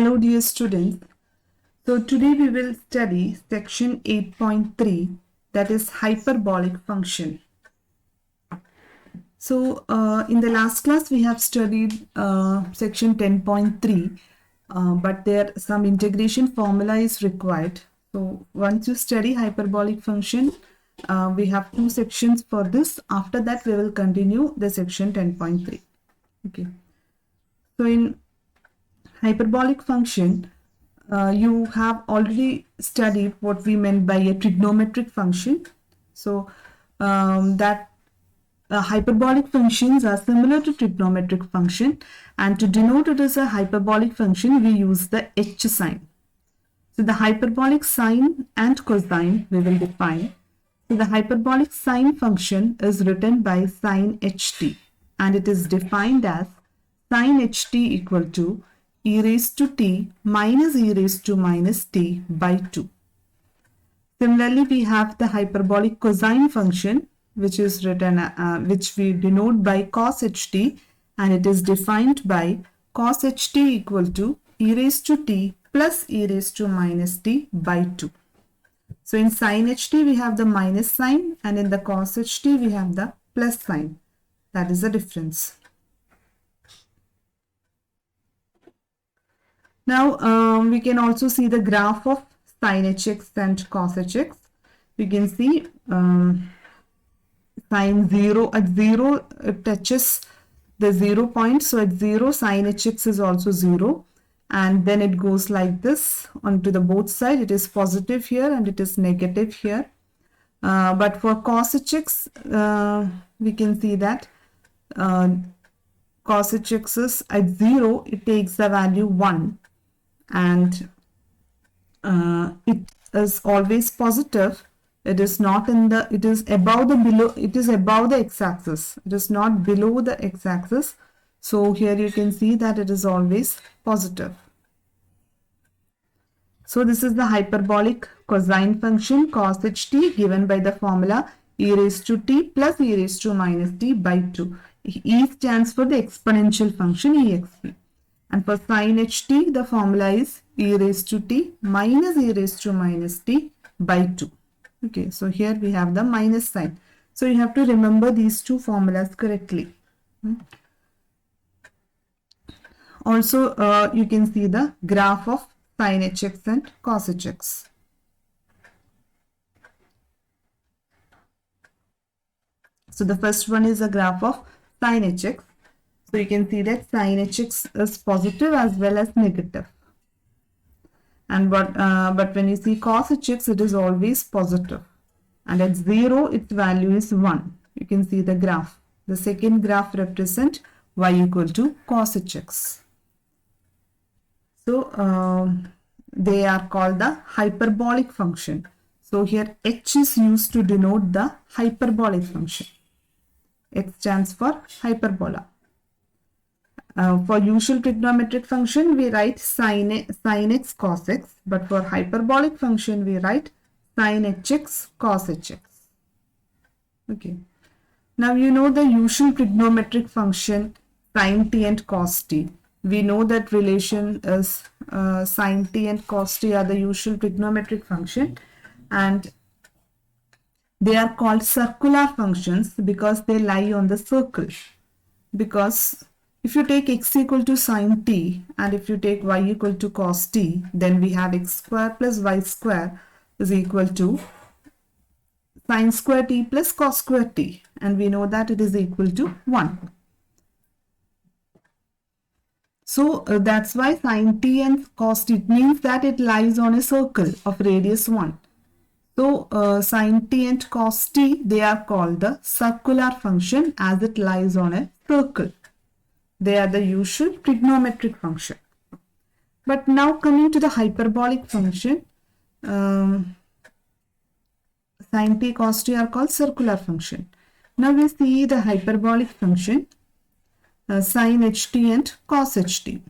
Hello dear students. So today we will study section 8.3, that is hyperbolic function. So in the last class we have studied section 10.3, but there some integration formula is required. So once you study hyperbolic function, we have two sections for this. After that we will continue the section 10.3. Okay. So in hyperbolic function, you have already studied what we meant by a trigonometric function. So that hyperbolic functions are similar to trigonometric function, and to denote it as a hyperbolic function we use the H sign. So the hyperbolic sine and cosine we will define. So the hyperbolic sine function is written by sine ht, and it is defined as sine ht equal to e raised to t minus e raised to minus t by 2. Similarly, we have the hyperbolic cosine function, which is written, which we denote by cos ht, and it is defined by cos ht equal to e raised to t plus e raised to minus t by 2. So in sin ht we have the minus sign, and in the cos ht we have the plus sign. That is the difference. Now we can also see the graph of sin hx and cos hx. We can see sin 0 at 0 it touches the 0 point. So at 0 sin hx is also 0, and then it goes like this onto the both sides. It is positive here and it is negative here. But for cos hx we can see that cos hx is at 0 it takes the value 1, and it is always positive. It is not in the, it is above the below, it is above the x-axis. It is not below the x-axis. So here you can see that it is always positive. So this is the hyperbolic cosine function cos ht, given by the formula e raised to t plus e raised to minus t by 2. E stands for the exponential function exp. And for sin ht, the formula is e raised to t minus e raised to minus t by 2. Okay, so here we have the minus sign. So you have to remember these two formulas correctly. Also, you can see the graph of sin hx and cos hx. So the first one is a graph of sin hx. So you can see that sin hx is positive as well as negative. And but when you see cos hx, it is always positive. And at 0, its value is 1. You can see the graph. The second graph represents y equal to cos hx. So they are called the hyperbolic function. So here h is used to denote the hyperbolic function. H stands for hyperbola. For usual trigonometric function, we write sin x cos x, but for hyperbolic function, we write sin hx cos hx. Okay. Now you know the usual trigonometric function sin t and cos t. We know that relation is sin t and cos t are the usual trigonometric function, and they are called circular functions because they lie on the circle. Because if you take x equal to sin t and if you take y equal to cos t, then we have x square plus y square is equal to sin square t plus cos square t, and we know that it is equal to 1. So that's why sin t and cos t, it means that it lies on a circle of radius 1. So sin t and cos t, they are called the circular function as it lies on a circle. They are the usual trigonometric function. But now coming to the hyperbolic function, sin t, cos t are called circular function. Now we see the hyperbolic function, sin ht and cos ht.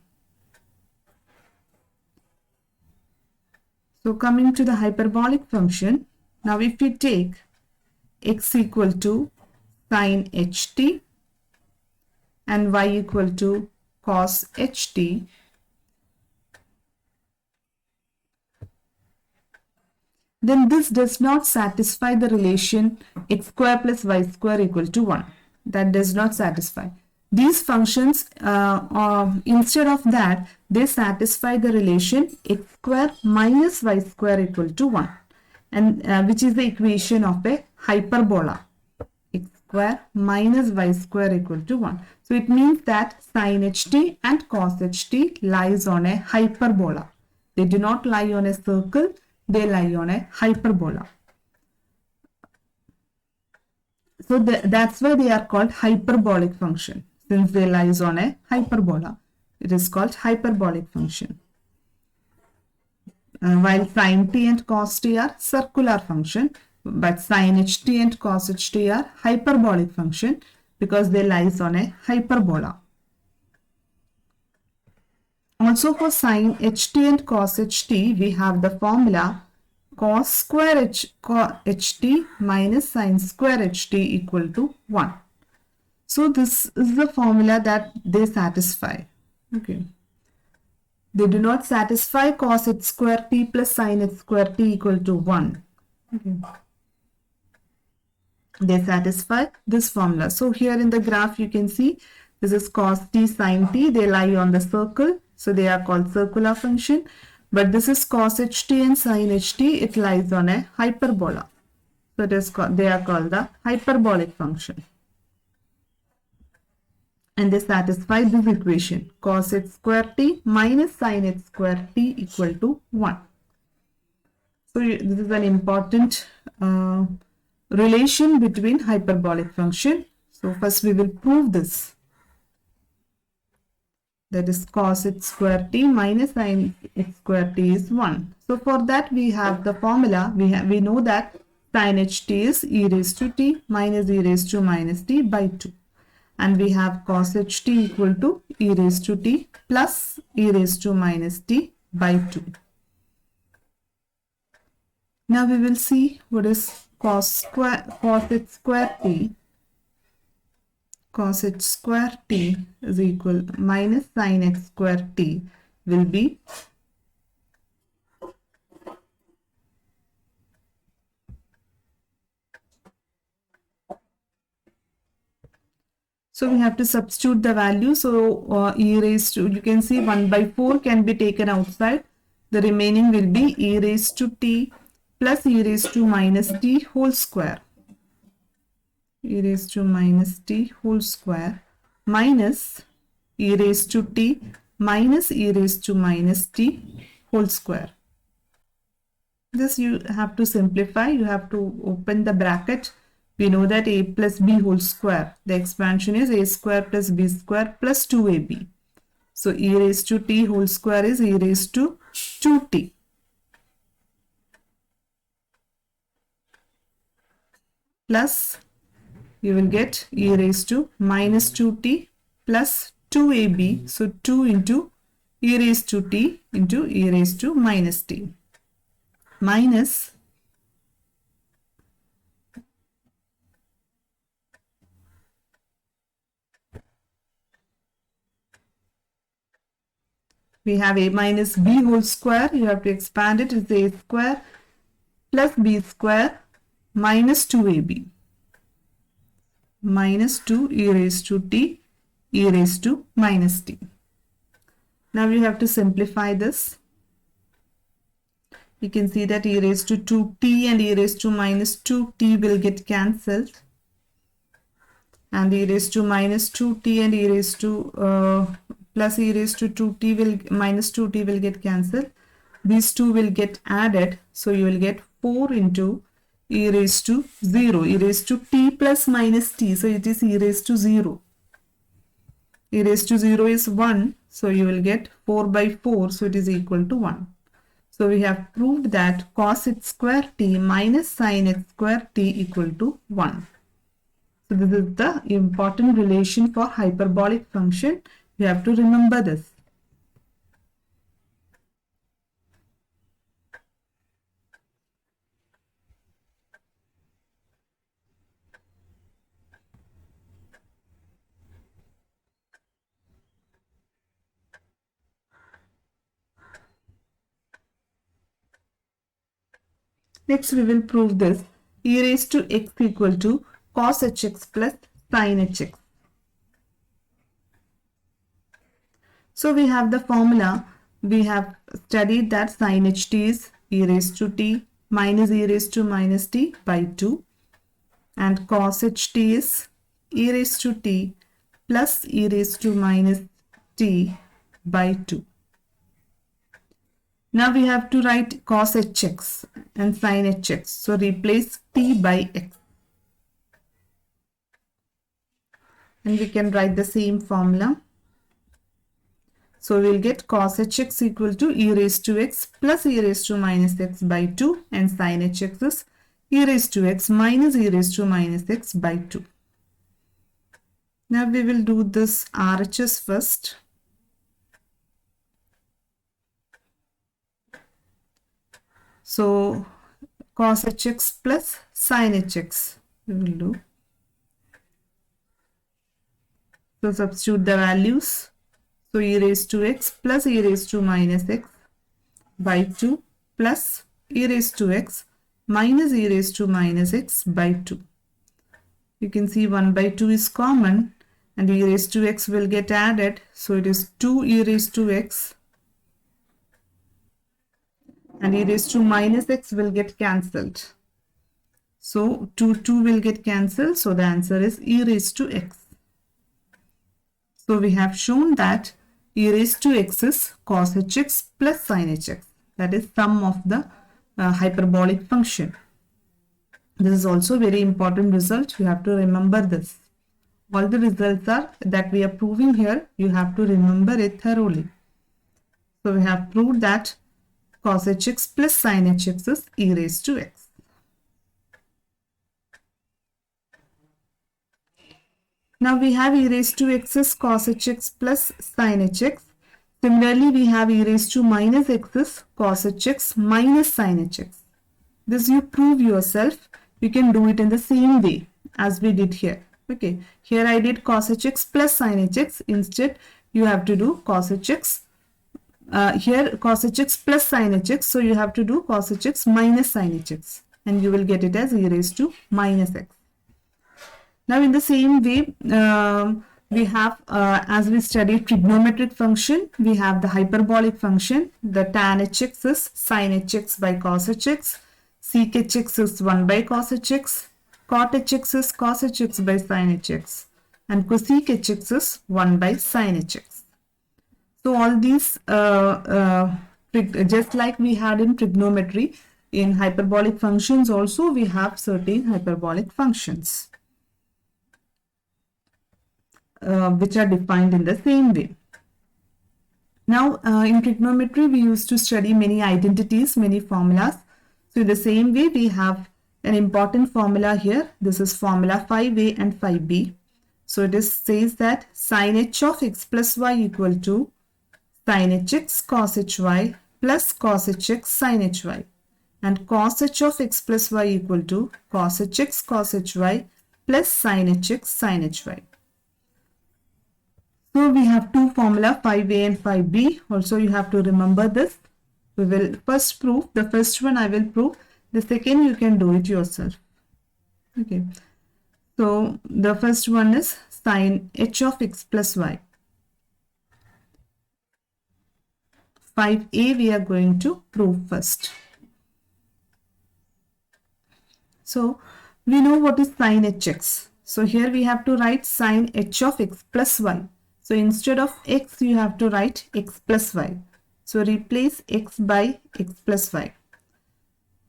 So coming to the hyperbolic function, now if we take x equal to sin ht and y equal to cos ht, then this does not satisfy the relation x square plus y square equal to 1. That does not satisfy. These functions, instead of that, they satisfy the relation x square minus y square equal to 1, and which is the equation of a hyperbola. X square minus y square equal to 1. So it means that sin ht and cos ht lies on a hyperbola. They do not lie on a circle, they lie on a hyperbola. So that's why they are called hyperbolic function. Since they lies on a hyperbola, it is called hyperbolic function. While sin t and cos t are circular function, but sin ht and cos ht are hyperbolic function because they lies on a hyperbola. Also for sin ht and cos ht, we have the formula cos square ht minus sin square ht equal to 1. So this is the formula that they satisfy. Okay. They do not satisfy cos h square t plus sin h square t equal to 1. Okay. They satisfy this formula. So here in the graph you can see this is cos t sin t. They lie on the circle. So they are called circular function. But this is cos ht and sin ht. It lies on a hyperbola. So it is they are called the hyperbolic function. And they satisfy this equation cos h square t minus sin h square t equal to 1. So this is an important relation between hyperbolic function. So first we will prove this. That is cos h square t minus sin h square t is 1. So for that we have the formula. We know that sin ht is e raised to t minus e raised to minus t by 2. And we have cos ht equal to e raised to t plus e raised to minus t by 2. Now we will see what is cos h square t. Cos h square t is equal minus sin h square t will be so we have to substitute the value. So e raised to, you can see 1 by 4 can be taken outside. The remaining will be e raised to t plus e raised to minus t whole square. E raised to minus t whole square minus e raised to t minus e raised to minus t whole square. This you have to simplify. You have to open the bracket. We know that a plus b whole square. The expansion is a square plus b square plus 2ab. So e raised to t whole square is e raised to 2t. Plus you will get e raised to minus 2t plus 2ab. So 2 into e raised to t into e raised to minus t. Minus we have a minus b whole square. You have to expand it. It's a square plus b square minus 2ab. Minus 2 e raised to t e raised to minus t. Now we have to simplify this. You can see that e raised to 2t and e raised to minus 2t will get cancelled. And e raised to minus 2t and e raised to plus e raised to 2t will minus 2t will get cancelled. These two will get added. So you will get 4 into e raised to 0. E raised to t plus minus t. So it is e raised to 0. E raised to 0 is 1. So you will get 4 by 4. So it is equal to 1. So we have proved that cos h square t minus sin h square t equal to 1. So this is the important relation for hyperbolic function. You have to remember this. Next we will prove this. E raised to x equal to cos hx plus sin hx. So we have the formula. We have studied that sin ht is e raised to t minus e raised to minus t by 2, and cos ht is e raised to t plus e raised to minus t by 2. Now we have to write cos hx and sin hx. So replace t by x. And we can write the same formula. So we will get cos hx equal to e raised to x plus e raised to minus x by 2, and sin hx is e raised to x minus e raised to minus x by 2. Now we will do this RHS first. So cos hx plus sin hx we will do. So substitute the values. So e raised to x plus e raised to minus x by 2 plus e raised to x minus e raised to minus x by 2. You can see 1 by 2 is common and e raised to x will get added. So it is 2 e raised to x, and e raised to minus x will get cancelled. So 2 will get cancelled. So the answer is e raised to x. So we have shown that e raised to x is cos hx plus sin hx. That is sum of the hyperbolic function. This is also a very important result. You have to remember this. All the results are that we are proving here. You have to remember it thoroughly. So we have proved that cos hx plus sin hx is e raised to x. Now we have e raised to x is cos hx plus sin hx. Similarly, we have e raised to minus x is cos hx minus sin hx. This you prove yourself. You can do it in the same way as we did here. Okay, here I did cos hx plus sin hx. Instead, you have to do cos hx. Here cos hx plus sin hx. So you have to do cos hx minus sin hx. And you will get it as e raised to minus x. Now in the same way, we have, as we studied trigonometric function, we have the hyperbolic function. The tan hx is sin hx by cos hx. Sec hx is 1 by cos hx. Cot hx is cos hx by sin hx. And cosec hx is 1 by sin hx. So all these, just like we had in trigonometry, in hyperbolic functions also we have certain hyperbolic functions. Which are defined in the same way. Now, in trigonometry, we used to study many identities, many formulas. So, in the same way, we have an important formula here. This is formula 5a and 5b. So, it says that sin h of x plus y equal to sin hx cos hy plus cos hx sin hy, and cos h of x plus y equal to cos hx cos hy plus sin hx sin hy. So we have two formula 5a and 5b. Also you have to remember this. We will first prove. The first one I will prove. The second you can do it yourself. Okay. So the first one is sin h of x plus y. 5a we are going to prove first. So we know what is sin hx. So here we have to write sin h of x plus y. So instead of x, you have to write x plus y. So replace x by x plus y.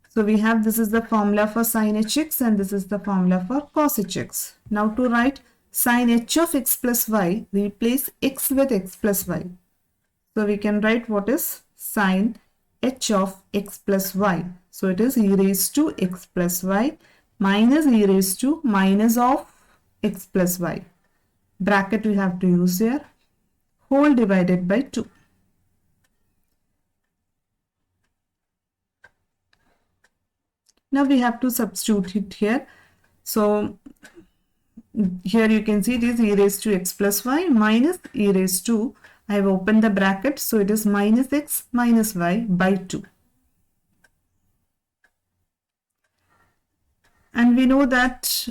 So we have, this is the formula for sin hx and this is the formula for cos hx. Now to write sin h of x plus y, replace x with x plus y. So we can write what is sin h of x plus y. So it is e raised to x plus y minus e raised to minus of x plus y. Bracket we have to use here, whole divided by 2. Now we have to substitute it here. So here you can see it is e raised to x plus y minus e raised to, I have opened the bracket, so it is minus x minus y by 2. And we know that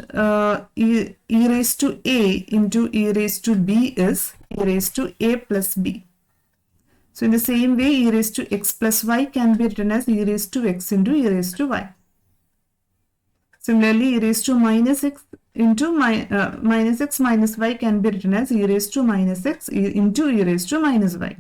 e raised to a into e raised to b is e raised to a plus b. So in the same way, e raised to x plus y can be written as e raised to x into e raised to y. Similarly, e raised to minus x into minus x minus y can be written as e raised to minus x into e raised to minus y.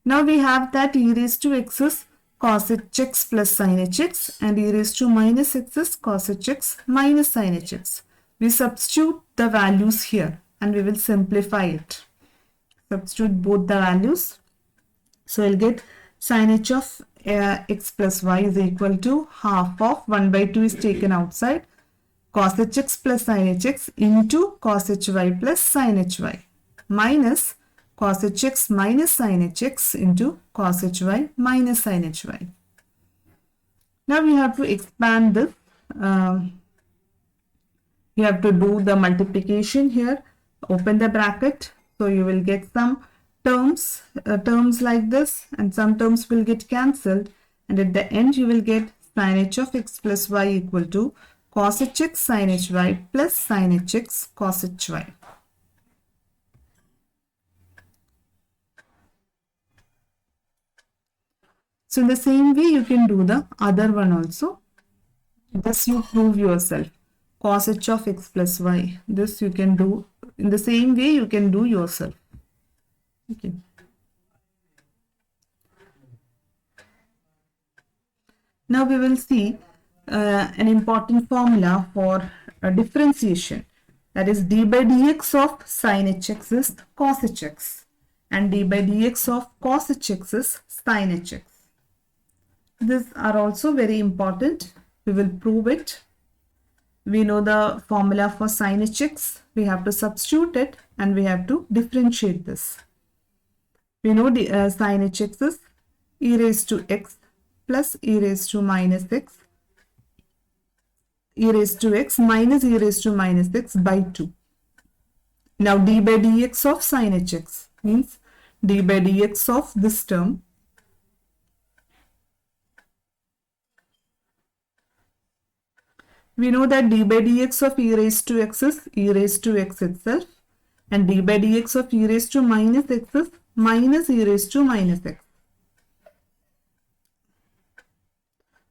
Now we have that e raised to x is cos hx plus sin hx and e raised to minus x is cos hx minus sin hx. We substitute the values here and we will simplify it. Substitute both the values. So we'll get sin h of x plus y is equal to half of 1 by 2 is taken outside cos hx plus sin hx into cos hy plus sin hy minus cos hx minus sin hx into cos hy minus sin hy. Now we have to expand this. You have to do the multiplication here. Open the bracket. So you will get some terms like this, and some terms will get cancelled, and at the end you will get sin h of x plus y equal to cos hx sin hy plus sin hx cos hy. So in the same way you can do the other one also. This you prove yourself. Cos h of x plus y. This you can do in the same way you can do yourself. Okay. Now we will see an important formula for differentiation. That is d by dx of sin hx is cos hx and d by dx of cos hx is sin hx. These are also very important. We will prove it. We know the formula for sin hx. We have to substitute it and we have to differentiate this. We know the sin hx is e raised to x plus e raised to minus x, e raised to x minus e raised to minus x by 2. Now d by dx of sin hx means d by dx of this term we know that d by dx of e raised to x is e raised to x itself and d by dx of e raised to minus x is minus e raised to minus x.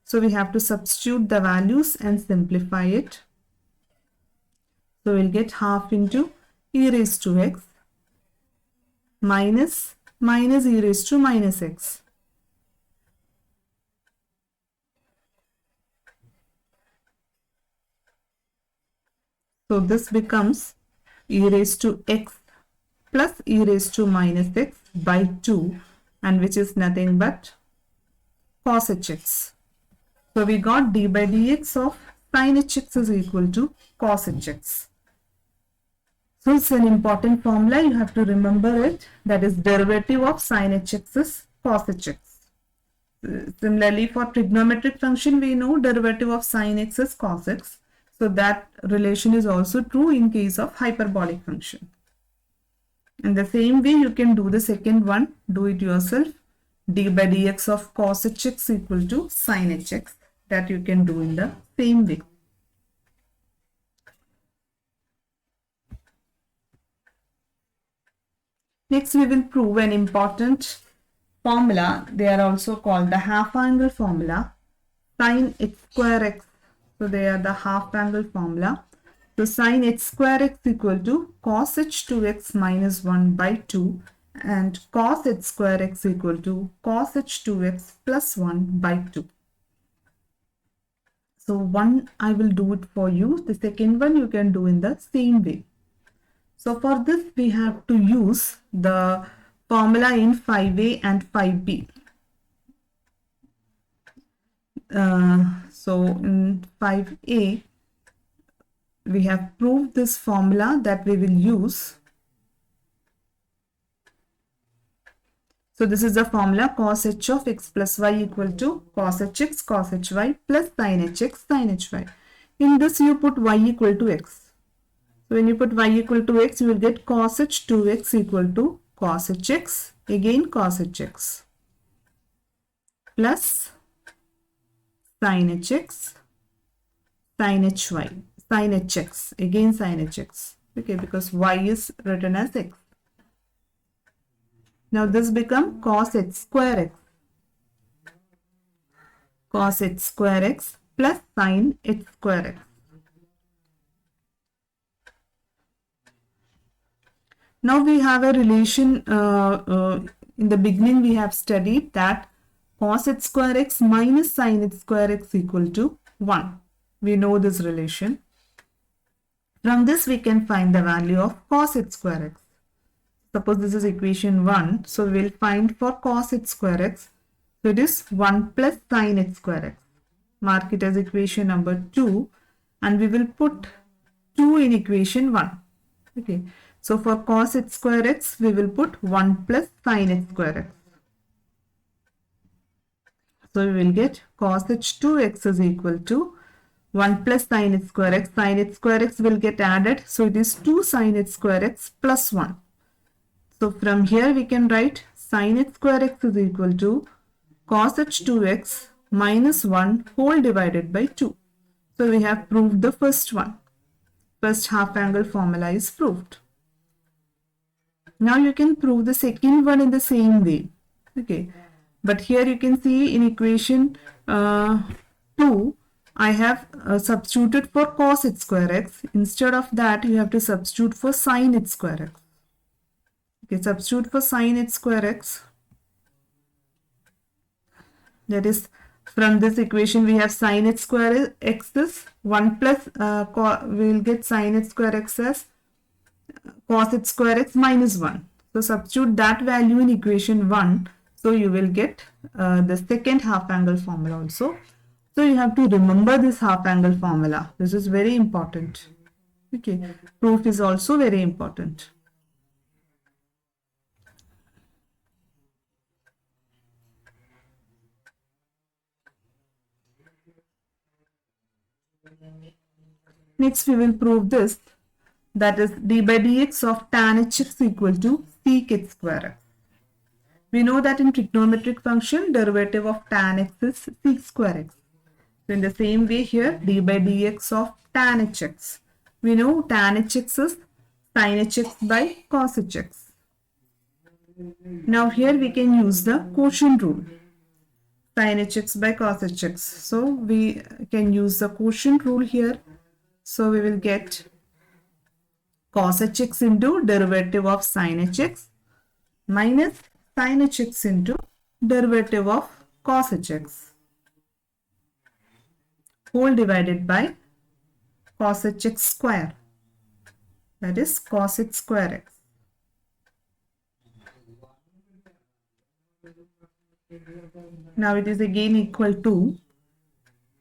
So we have to substitute the values and simplify it. So we'll get half into e raised to x minus e raised to minus x. So this becomes e raised to x plus e raised to minus x by 2, and which is nothing but cos hx. So we got d by dx of sin hx is equal to cos hx. So it's an important formula. You have to remember it. That is derivative of sin hx is cos hx. Similarly, for trigonometric function, we know derivative of sin x is cos x. So that relation is also true in case of hyperbolic function. In the same way, you can do the second one. Do it yourself. D by dx of cos hx equal to sin hx. That you can do in the same way. Next, we will prove an important formula. They are also called the half angle formula. Sin h square x. So they are the half angle formula. So sin h square x equal to cos h2x minus 1 by 2 and cos h square x equal to cos h2x plus 1 by 2. So one I will do it for you. The second one you can do in the same way. So for this we have to use the formula in 5a and 5b. So in 5a we have proved this formula that we will use. So this is the formula cos h of x plus y equal to cos hx cos hy plus sin hx sin hy. In this you put y equal to x. So when you put y equal to x, you will get cos h2x equal to cos hx, again cos hx plus sin hx sin hy, sin hx, again sin hx. Okay, because y is written as x. Now this become cos h square x. Cos h square x plus sin h square x. Now we have a relation, in the beginning we have studied that cos h square x minus sin h square x equal to 1. We know this relation. From this we can find the value of cos h square x. Suppose this is equation 1. So we will find for cos h square x. So it is 1 plus sin h square x. Mark it as equation number 2 and we will put 2 in equation 1. Okay. So for cos h square x, we will put 1 plus sin h square x. So we will get cos h2x is equal to 1 plus sin h square x. Sin h square x will get added. So it is 2 sin h square x plus 1. So from here we can write sin h square x is equal to cos h2x minus 1 whole divided by 2. So we have proved the first one. First half angle formula is proved. Now you can prove the second one in the same way. Okay. But here you can see in equation 2, I have substituted for cos h square x. Instead of that, you have to substitute for sin h square x. Okay, substitute for sin h square x. That is, from this equation we have sin h square x is 1 plus, we will get sin h square x as cos h square x minus 1. So substitute that value in equation 1. So you will get the second half angle formula also. So you have to remember this half angle formula. This is very important. Okay. Proof is also very important. Next we will prove this. That is d by dx of tan hx equal to sec h square x. We know that in trigonometric function, derivative of tan x is sec square x. So in the same way here, d by dx of tan hx. We know tan hx is sin hx by cos hx. Now here we can use the quotient rule. Sin hx by cos hx. So we can use the quotient rule here. So we will get cos hx into derivative of sin hx minus sin hx into derivative of cos hx whole divided by cos hx square, that is cos h square x. Now it is again equal to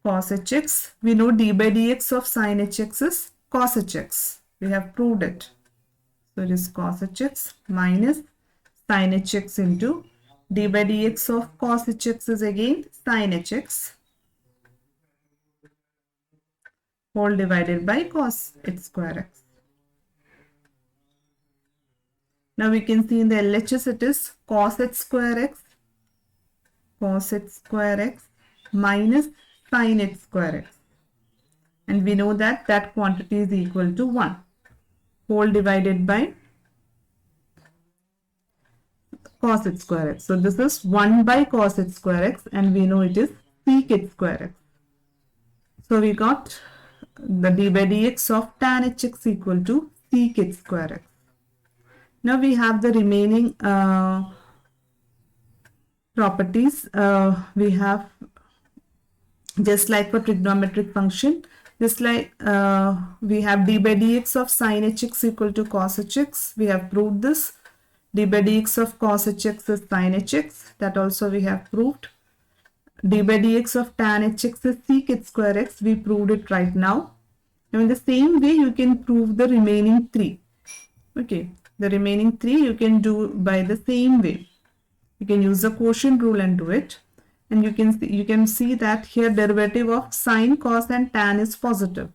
cos hx. We know d by dx of sin hx is cos hx. We have proved it. So it is cos hx minus sin hx into d by dx of cos hx is again sin hx whole divided by cos h square x. Now we can see in the LHS it is cos h square x minus sin h square x. And we know that that quantity is equal to 1 whole divided by cos h square x. So this is 1 by cos h square x and we know it is sec h square x. So we got the d by dx of tan hx equal to sec h square x. Now we have the remaining properties. We have, just like for trigonometric function, just like we have d by dx of sin hx equal to cos hx. We have proved this. D by dx of cos hx is sin hx. That also we have proved. D by dx of tan hx is sec h square x. We proved it right now. Now in the same way you can prove the remaining 3. Okay. The remaining 3 you can do by the same way. You can use the quotient rule and do it. And you can see that here derivative of sine, cos and tan is positive.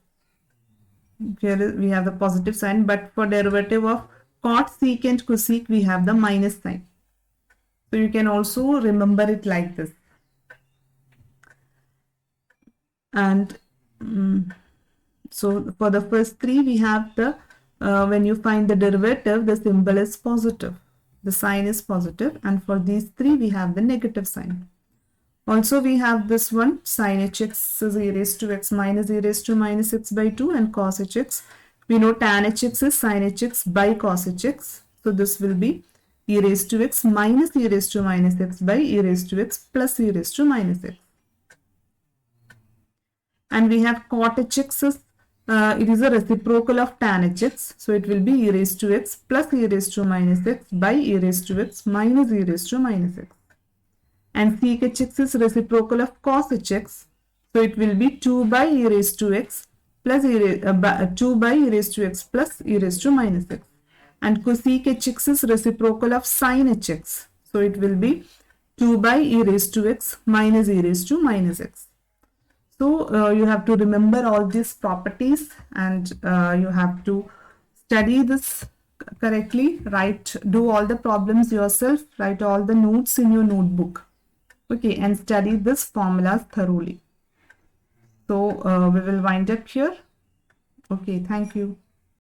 Here we have the positive sign, but for derivative of cot, sec and cosec we have the minus sign. So you can also remember it like this. And So for the first three, we have the, when you find the derivative, the symbol is positive. The sign is positive, and for these three, we have the negative sign. Also, we have this one, sin hx is e raised to x minus e raised to minus x by 2, and cos hx. We know tan hx is sin hx by cos hx. So this will be e raised to x minus e raised to minus x by e raised to x plus e raised to minus x. And we have cot hx is, it is a reciprocal of tan hx. So it will be e raised to x plus e raised to minus x by e raised to x minus e raised to minus x. And sec hx is reciprocal of cos hx. So it will be 2 by e raised to x plus 2 by e raised to x plus e raised to minus x. And cosec hx is reciprocal of sin hx. So it will be 2 by e raised to x minus e raised to minus x. So you have to remember all these properties, and you have to study this correctly. Do all the problems yourself, write all the notes in your notebook. Okay, and study this formulas thoroughly. So we will wind up here. Okay, thank you.